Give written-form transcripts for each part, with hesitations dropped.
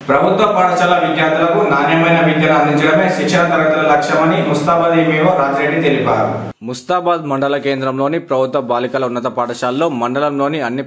ప్రభుత్వ పాఠశాల విద్యార్థులకు నాణ్యమైన విద్యను అందించడమే శిక్షణ తరగతుల లక్ష్యమని ముస్తాబాద్ ఎంఈఓ రాజిరెడ్డి తెలిపారు. ముస్తాబాద్ మండల కేంద్రంలోని ప్రభుత్వ బాలికల ఉన్నత పాఠశాలలో మండలంలోని అన్ని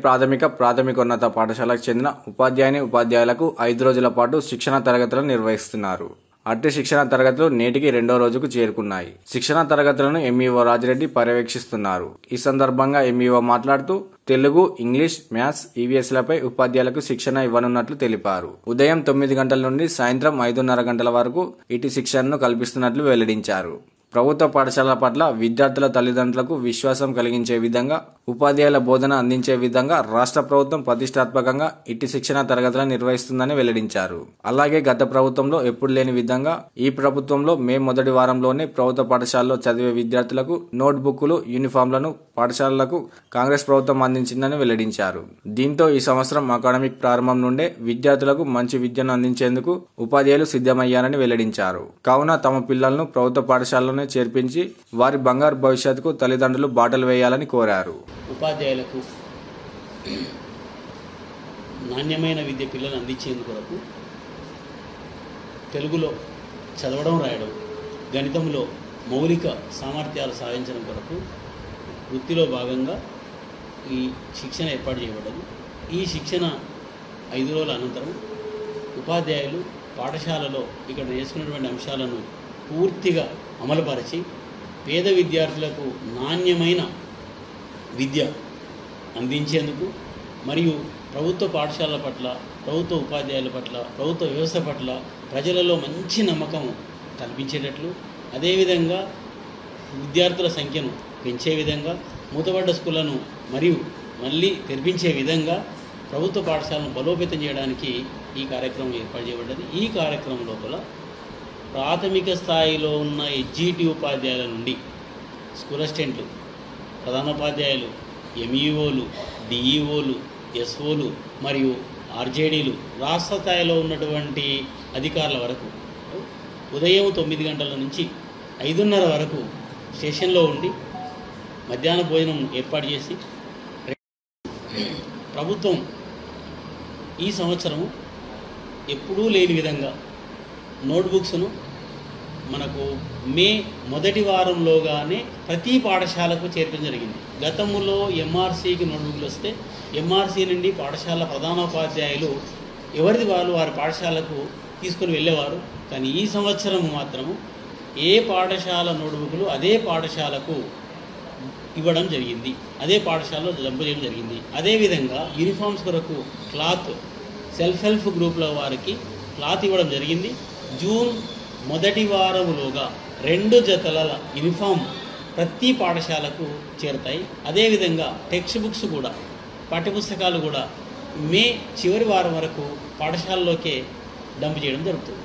ప్రాథమికోన్నత పాఠశాలకు చెందిన ఉపాధ్యాయులకు 5 రోజుల పాటు శిక్షణ తరగతులను నిర్వహిస్తున్నారు. అట్టి శిక్షణ తరగతులు నేటికి 2వ రోజుకు చేరుకున్నాయి. శిక్షణ తరగతులను ఎంఈఓ రాజిరెడ్డి పర్యవేక్షిస్తున్నారు. ఈ సందర్భంగా ఎంఈఓ మాట్లాడుతూ తెలుగు, ఇంగ్లీష్, మ్యాథ్స్, ఈవీఎస్లపై ఉపాధ్యాయులకు శిక్షణ ఇవ్వనున్నట్లు తెలిపారు. ఉదయం 9 గంటల నుండి సాయంత్రం 5:30 గంటల వరకు ఇటు శిక్షణను కల్పిస్తున్నట్లు వెల్లడించారు. ప్రభుత్వ పాఠశాలల పట్ల విద్యార్థుల తల్లిదండ్రులకు విశ్వాసం కలిగించే విధంగా ఉపాధ్యాయుల బోధన అందించే విధంగా రాష్ట్ర ప్రభుత్వం ప్రతిష్టాత్మకంగా ఇట్టి శిక్షణ తరగతులను నిర్వహిస్తుందని వెల్లడించారు. అలాగే గత ప్రభుత్వంలో ఎప్పుడు లేని విధంగా ఈ ప్రభుత్వంలో మే మొదటి వారంలోనే ప్రభుత్వ పాఠశాలలో చదివే విద్యార్థులకు నోట్బుక్లు, యూనిఫామ్లను పాఠశాలలకు కాంగ్రెస్ ప్రభుత్వం అందించిందని వెల్లడించారు. దీంతో ఈ సంవత్సరం అకాడమిక్ ప్రారంభం నుండే విద్యార్థులకు మంచి విద్యను అందించేందుకు ఉపాధ్యాయులు సిద్ధమయ్యారని వెల్లడించారు. కావున తమ పిల్లలను ప్రభుత్వ పాఠశాలలో చేర్పించి వారి బంగారు భవిష్యత్తుకు తల్లిదండ్రులు బాటలు వేయాలని కోరారు. ఉపాధ్యాయులకు నాణ్యమైన విద్య పిల్లలు అందించేందుకు తెలుగులో చదవడం, రాయడం, గణితంలో మౌలిక సామర్థ్యాలు సాధించడం కొరకు వృత్తిలో భాగంగా ఈ శిక్షణ ఏర్పాటు చేయబడ్డది. ఈ శిక్షణ 5 రోజుల అనంతరం ఉపాధ్యాయులు పాఠశాలలో ఇక్కడ నేర్చుకున్నటువంటి అంశాలను పూర్తిగా అమలుపరిచి పేద విద్యార్థులకు నాణ్యమైన విద్య అందించేందుకు మరియు ప్రభుత్వ పాఠశాలల పట్ల, ప్రభుత్వ ఉపాధ్యాయుల పట్ల, ప్రభుత్వ వ్యవస్థ పట్ల ప్రజలలో మంచి నమ్మకం కల్పించేటట్లు, అదేవిధంగా విద్యార్థుల సంఖ్యను పెంచే విధంగా, మూతపడ్డ స్కూళ్లను మళ్ళీ తెరిపించే విధంగా ప్రభుత్వ పాఠశాలను బలోపేతం చేయడానికి ఈ కార్యక్రమం ఏర్పాటు చేయబడ్డది. ఈ కార్యక్రమం లోపల ప్రాథమిక స్థాయిలో ఉన్న ఎడ్జిటి ఉపాధ్యాయుల నుండి స్కూల్ అసిస్టెంట్లు, ప్రధానోపాధ్యాయులు, ఎంఈఓలు, డిఈఓలు, ఎస్ఓలు మరియు ఆర్జేడీలు, రాష్ట్ర స్థాయిలో ఉన్నటువంటి అధికారుల వరకు ఉదయం 9 గంటల నుంచి 5:30 వరకు స్టేషన్లో ఉండి మధ్యాహ్న భోజనం ఏర్పాటు చేసి ప్రభుత్వం ఈ సంవత్సరము ఎప్పుడూ లేని విధంగా నోట్బుక్స్ను మనకు మే మొదటి వారంలోగానే ప్రతి పాఠశాలకు చేర్చడం జరిగింది. గతంలో ఎంఆర్సీకి నోట్బుక్లు వస్తే ఎంఆర్సీ నుండి పాఠశాల ప్రధానోపాధ్యాయులు ఎవరిది వారి పాఠశాలకు తీసుకుని వెళ్ళేవారు. కానీ ఈ సంవత్సరం మాత్రము ఏ పాఠశాల నోట్బుక్లు అదే పాఠశాలకు ఇవ్వడం జరిగింది, అదే పాఠశాలలో జంపు చేయడం జరిగింది. అదేవిధంగా యూనిఫామ్స్ కొరకు క్లాత్ సెల్ఫ్ హెల్ప్ గ్రూప్ల వారికి క్లాత్ ఇవ్వడం జరిగింది. జూన్ మొదటి వారంలోగా 2 జతల యూనిఫామ్ ప్రతి పాఠశాలకు చేరుతాయి. అదేవిధంగా టెక్స్ట్ బుక్స్ కూడా, పాఠ్యపుస్తకాలు కూడా మే చివరి వారం వరకు పాఠశాలలోకే డంప్ చేయడం జరుగుతుంది.